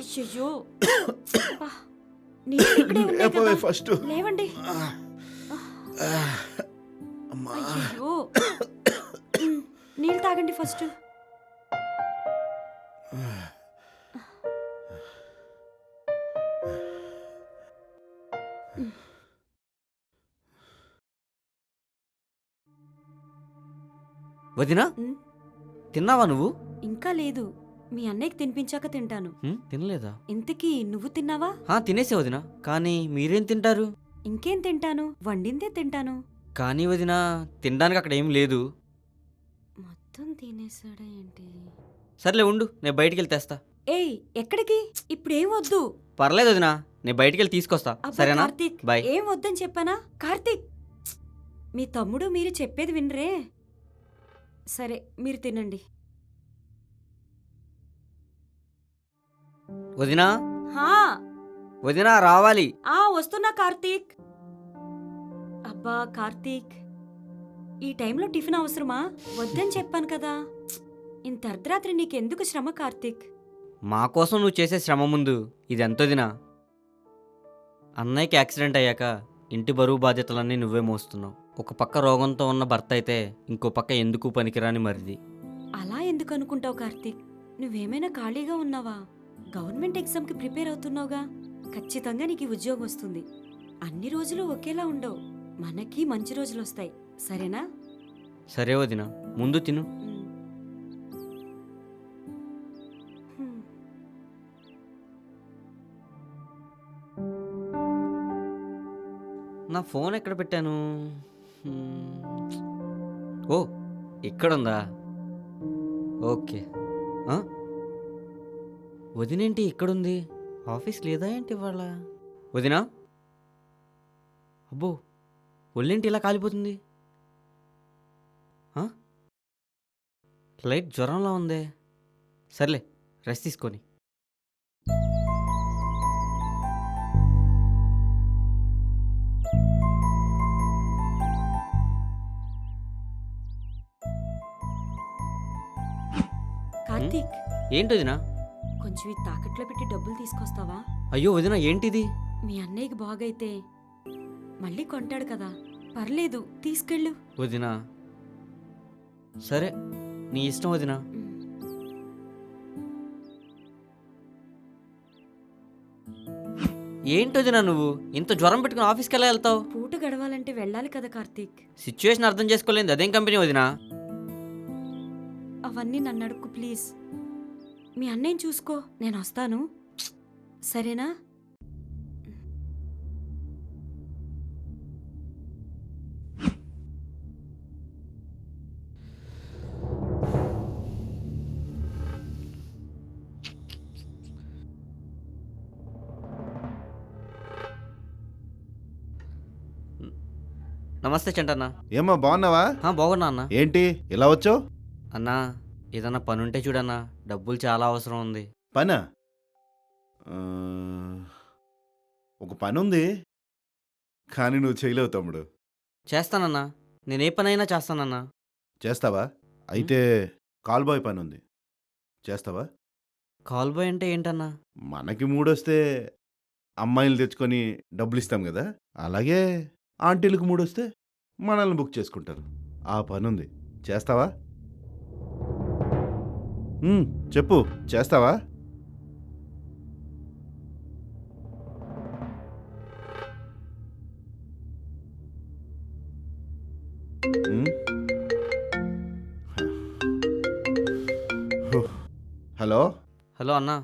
అయ్యయ్యో! అబ్బా! నీళ్ళు ఇక్కడే ఉన్నాయి కదా! ఫస్ట్ లేవండి. అమ్మా. అయ్యయ్యో! నీళ్ళు తాగండి ఫస్ట్. వదినా ఉమ్, తిన్నావా నువ్వు? ఇంకా లేదు. మీ అన్నయ్యకి తినిపించాక తింటాను. తినలేదా? ఇంతకీ నువ్వు తిన్నావా? తినేసే వదినా. కానీ మీరేం తింటారు? ఇంకేం తింటాను, వండిందే తింటాను. కానీ వదినా, తినడానికి అక్కడ ఏం లేదు. మొత్తం తినేసాడా ఏంటి? సర్లే ఉండు, నేను బయటికి వెళ్ళి తెస్తా. ఏయ్, ఎక్కడికి? ఇప్పుడేం వద్దు. పర్లేదు వదినా, నేను బయటికి వెళ్ళి తీసుకొస్తా. అబ్బా సరేనా? కార్తీక్, బాయ్. ఏం వద్దని చెప్పానా? కార్తీక్, మీ తమ్ముడు మీరు చెప్పేది వినరే. సరే, మీరు తినండి. వదినా, హా, వదినా రావాలి. వస్తున్నా కార్తీక్. అబ్బా కార్తీక్, ఈ టైంలో టిఫిన్ అవసరమా? వద్దని చెప్పాను కదా. ఇంత అర్ధరాత్రి నీకెందుకు శ్రమ కార్తీక్? మా కోసం నువ్వు చేసే శ్రమ ముందు ఇదెంత వదినా? అన్నయ్యకి యాక్సిడెంట్ అయ్యాక ఇంటి బరువు బాధ్యతలన్నీ నువ్వే మోస్తున్నావు. ఒక పక్క రోగంతో ఉన్న భర్త అయితే ఇంకో పక్క ఎందుకు పనికిరాని మరిది. అలా ఎందుకు అనుకుంటావు కార్తీక్? నువ్వేమైనా ఖాళీగా ఉన్నావా? గవర్నమెంట్ ఎగ్జామ్కి ప్రిపేర్ అవుతున్నావుగా. ఖచ్చితంగా నీకు ఈ ఉద్యోగం వస్తుంది. అన్ని రోజులు ఒకేలా ఉండవు. మనకి మంచి రోజులు వస్తాయి. సరేనా? సరే వదినా, ముందు తిను. హ్మ్. నా ఫోన్ ఎక్కడ పెట్టాను? ఓ, ఇక్కడుందా? ఓకే. వదినేంటి ఇక్కడుంది? ఆఫీస్ లేదా ఏంటి ఇవాళ? వదినా, అబ్బో, ఒళ్ళేంటి ఇలా కాలిపోతుంది? లైట్ జ్వరంలా ఉందే. సర్లే, రెస్ట్ తీసుకొని. కార్తీక్, ఏంటి వదినా? కొంచెం ఈ తాకట్లో పెట్టి డబ్బులు తీసుకొస్తావా? అయ్యో వదినా, ఏంటిది? మీ అన్నయ్యకి బాగైతే మళ్ళీ కొంటాడు కదా. పర్లేదు, తీసుకెళ్ళు. వదినా, సరే నీ ఇష్టం వదినా. ఏంటి వదినా, నువ్వు ఇంత జ్వరం పెట్టుకుని ఆఫీస్కి ఎలా వెళ్తావు? పూట గడవాలంటే వెళ్ళాలి కదా కార్తీక్. సిచ్యువేషన్ అర్థం చేసుకోలేదు, అదేం కంపెనీ వదినా? అవన్నీ నన్ను అడుక్కు ప్లీజ్. మీ అన్నయ్యని చూసుకో, నేను వస్తాను. సరేనా? నమస్తే చంటన్న. ఏమ్మా బాగున్నావా? బాగున్నా అన్న. ఏంటి ఇలా వచ్చావు? అన్నా, ఏదన్నా పని ఉంటే చూడన్నా, డబ్బులు చాలా అవసరం ఉంది. పనా? ఒక పని ఉంది, కానీ నువ్వు చేయలేవు తమ్ముడు. చేస్తానన్నా, నేనే పనైనా చేస్తానన్నా. చేస్తావా? అయితే కాల్ బాయ్ పని ఉంది, చేస్తావా? కాల్ బాయ్ అంటే ఏంటన్నా? మనకి మూడొస్తే అమ్మాయిలు తెచ్చుకొని డబ్బులు ఇస్తాం కదా, అలాగే ఆంటీలకు మూడొస్తే మనల్ని బుక్ చేసుకుంటారు. ఆ పని ఉంది, చేస్తావా? చెప్పు, చేస్తావా? హలో హలో అన్నా.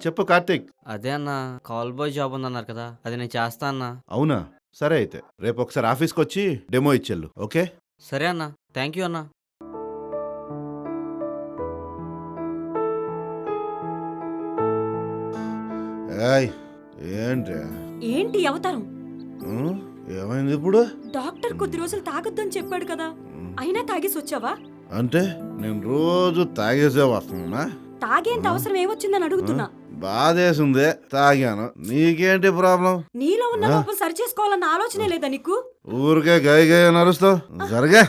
చెప్పు కార్తీక్. అదే అన్నా, కాల్ బాయ్ జాబ్ ఉందన్నారు కదా, అది నేను చేస్తా అన్నా. అవునా? సరే, అయితే రేపు ఒకసారి ఆఫీస్కి వచ్చి డెమో ఇచ్చేళ్ళు. ఓకే? సరే అన్నా, థ్యాంక్ యూ అన్నా. ఏంటి అవతారం? ఏమైంది ఇప్పుడు? డాక్టర్ కొద్ది రోజులు తాగొద్దని చెప్పాడు కదా, అయినా తాగేసి వచ్చావా? అంటే నేను రోజు తాగేసే వస్తున్నా? తాగేంత అవసరం ఏమొచ్చిందని అడుగుతున్నా. బాధేసిందే, తాగాను. నీకేంటి ప్రాబ్లం? నీలో ఉన్న లోపం సరి చేసుకోవాలన్న ఆలోచనే లేదా నీకు? ఊరికే గాయ గాయ నరుస్తావు. జరగా.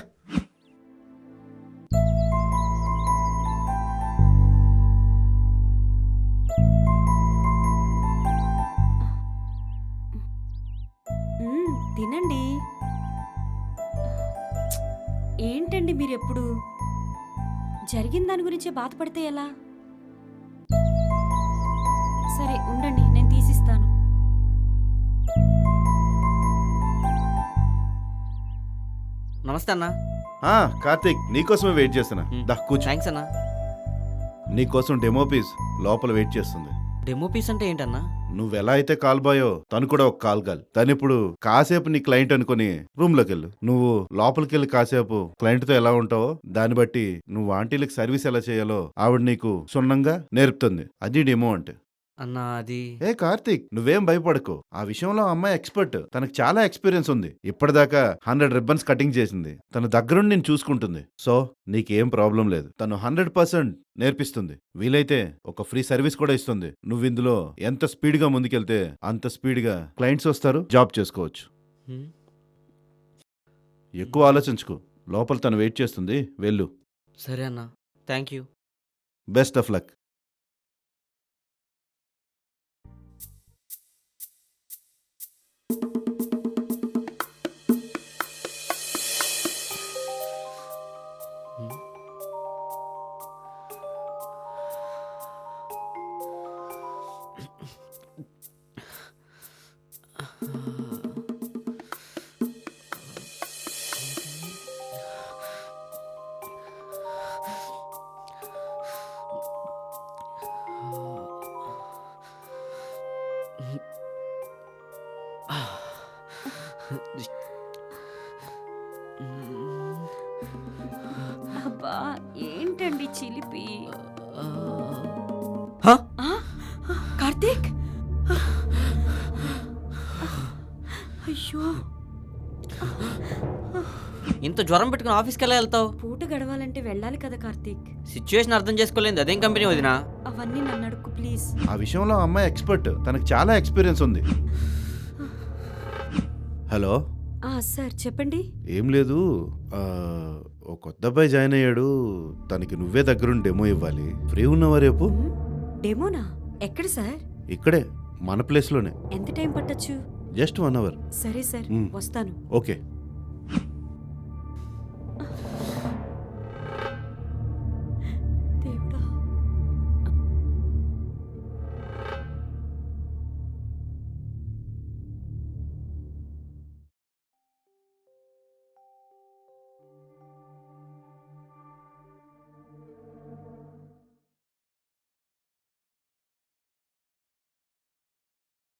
ఏంటండి మీరెప్పుడు జరిగిన దాని గురించే బాధపడితే ఎలా? సరే ఉండండి, నేను తీసిస్తాను. నమస్తే అన్న. ఆ, కార్తీక్ నీకోసమే వెయిట్ చేస్తున్నా. దా కూర్చో. థ్యాంక్స్ అన్న. నీకోసం డెమో పీస్ లోపల వెయిట్ చేస్తుంది. డెమో పీస్ అంటే ఏంటన్నా? నువ్వెలా అయితే కాల్ బాయో తను కూడా ఒక కాల్ గాల్. తను ఇప్పుడు కాసేపు నీ క్లయింట్ అనుకుని రూమ్ లోకి వెళ్ళు. నువ్వు లోపలికి వెళ్ళి కాసేపు క్లయింట్ తో ఎలా ఉంటావో దాన్ని బట్టి నువ్వు ఆంటీలకు సర్వీస్ ఎలా చేయాలో ఆవిడ నీకు సున్నంగా నేర్పుతుంది. అది డెమో అంటే. అన్నా అది ఏ కార్తీక్, నువ్వేం భయపడకు. ఆ విషయంలో ఆ అమ్మాయి ఎక్స్పర్ట్. తనకు చాలా ఎక్స్పీరియన్స్ ఉంది. ఇప్పటిదాకా 100 రిబ్బన్స్ కటింగ్ చేసింది. తన దగ్గరుండి నేను చూసుకుంటుంది. సో నీకేం ప్రాబ్లం లేదు. తను 100% నేర్పిస్తుంది. వీలైతే ఒక ఫ్రీ సర్వీస్ కూడా ఇస్తుంది. నువ్వు ఇందులో ఎంత స్పీడ్ గా ముందుకెళ్తే అంత స్పీడ్ గా క్లయింట్స్ వస్తారు, జాబ్ చేసుకోవచ్చు. హ్మ్. ఎక్కువ ఆలోచించుకో. లోపల తను వెయిట్ చేస్తుంది, వెళ్ళు. సరే అన్న, thank you. Best of luck. అబ్బా ఏంటండి చిలిపి. హ? ఆ? కార్తీక్, అయ్యో, ఇంత జ్వరం పెట్టుకుని ఆఫీస్కి ఎలా వెళ్తావు? పూట గడవాలంటే వెళ్ళాలి కదా కార్తీక్. సిచ్యువేషన్ అర్థం చేసుకోలేదు. అదేం కంపెనీ వదినా? అవన్నీ నన్ను అడుగు ప్లీజ్. ఆ విషయంలో ఆ అమ్మాయి ఎక్స్పర్ట్. తనకు చాలా ఎక్స్పీరియన్స్ ఉంది. హలో. సార్ చెప్పండి. ఏం లేదు, ఓ కొత్త అబ్బాయి జాయిన్ అయ్యాడు. తనకి నువ్వే దగ్గరుండి డెమో ఇవ్వాలి. ఫ్రీ ఉన్నావా రేపు? డెమోనా? ఎక్కడ సార్? ఇక్కడే మన ప్లేస్లోనే. ఎంత టైం పట్టొచ్చు? Just 1 hour. సరే సార్, వస్తాను. ఓకే.